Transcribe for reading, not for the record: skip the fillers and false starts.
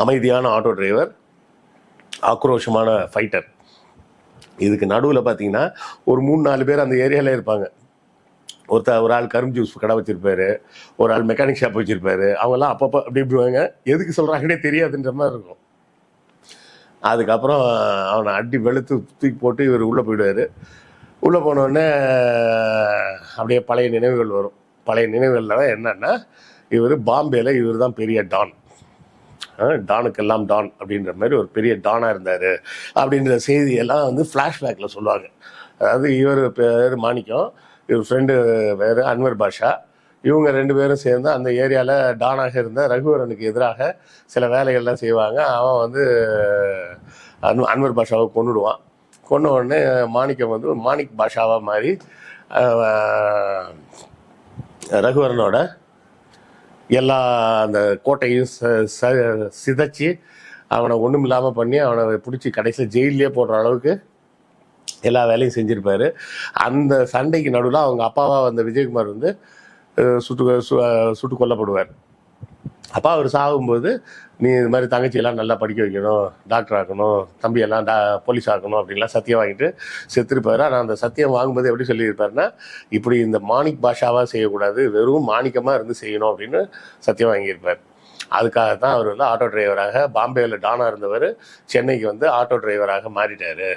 அமைதியான auto driver, ஆக்ரோஷமான fighter. இதுக்கு நடுவில் பார்த்தீங்கன்னா ஒரு 3-4 பேர் அந்த ஏரியாவில் இருப்பாங்க. ஒரு ஆள் கரும்பு ஜூஸ் கடை வச்சுருப்பாரு, ஒரு ஆள் மெக்கானிக் ஷாப் வச்சுருப்பாரு. அவங்கெல்லாம் அப்பப்போ அப்படி இப்படிவாங்க, எதுக்கு சொல்கிறாங்கன்னே தெரியாதுன்ற மாதிரி இருக்கும். அதுக்கப்புறம் அவனை அடி வெளுத்து தூக்கி போட்டு இவர் உள்ளே போயிடுவார். உள்ளே போனோடனே அப்படியே பழைய நினைவுகள் வரும். பழைய நினைவுகளில் என்னன்னா, இவர் பாம்பேயில் இவர் தான் பெரிய டான், டானுக்கெல்லாம் டான் அப்படின்ற மாதிரி ஒரு பெரிய டானாக இருந்தார் அப்படின்ற செய்தியெல்லாம் வந்து ஃப்ளாஷ்பேக்கில் சொல்லுவாங்க. அதாவது இவர் பேர் மாணிக்கம், இவர் ஃப்ரெண்டு பேர் அன்வர் பாஷா. இவங்க 2 பேரும் சேர்ந்து அந்த ஏரியாவில் டானாக இருந்த ரகுவரனுக்கு எதிராக சில வேலைகள்லாம் செய்வாங்க. அவன் வந்து அன்வர் பாஷாவை கொன்னுடுவான். கொன்ன உடனே மாணிக்கம் வந்து மாணிக் பாஷாவாக மாறி ரகுவரனோட எல்லா அந்த கோட்டையும் சிதைச்சி அவனை ஒன்றும் இல்லாமல் பண்ணி அவனை பிடிச்சி கடைசியில் ஜெயிலே போடுற அளவுக்கு எல்லா வேலையும் செஞ்சுருப்பார். அந்த சண்டைக்கு நடுவில் அவங்க அப்பாவாக வந்த விஜயகுமார் வந்து சுட்டு கொல்லப்படுவார். அப்பா அவர் சாகும்போது, நீ இது மாதிரி தங்கச்சியெல்லாம் நல்லா படிக்க வைக்கணும், டாக்டர் ஆக்கணும், தம்பியெல்லாம் போலீஸ் ஆக்கணும் அப்படின்லாம் சத்தியம் வாங்கிட்டு செத்துருப்பார். ஆனால் அந்த சத்தியம் வாங்கும்போது எப்படி சொல்லியிருப்பாருன்னா, இப்படி இந்த மாணிக் பாஷாவாக செய்யக்கூடாது, வெறும் மாணிக்கமாக இருந்து செய்யணும் அப்படின்னு சத்தியம் வாங்கியிருப்பார். அதுக்காக தான் அவர் வந்து ஆட்டோ டிரைவராக, பாம்பேயில் டானாக இருந்தவர் சென்னைக்கு வந்து ஆட்டோ டிரைவராக மாறிட்டார்.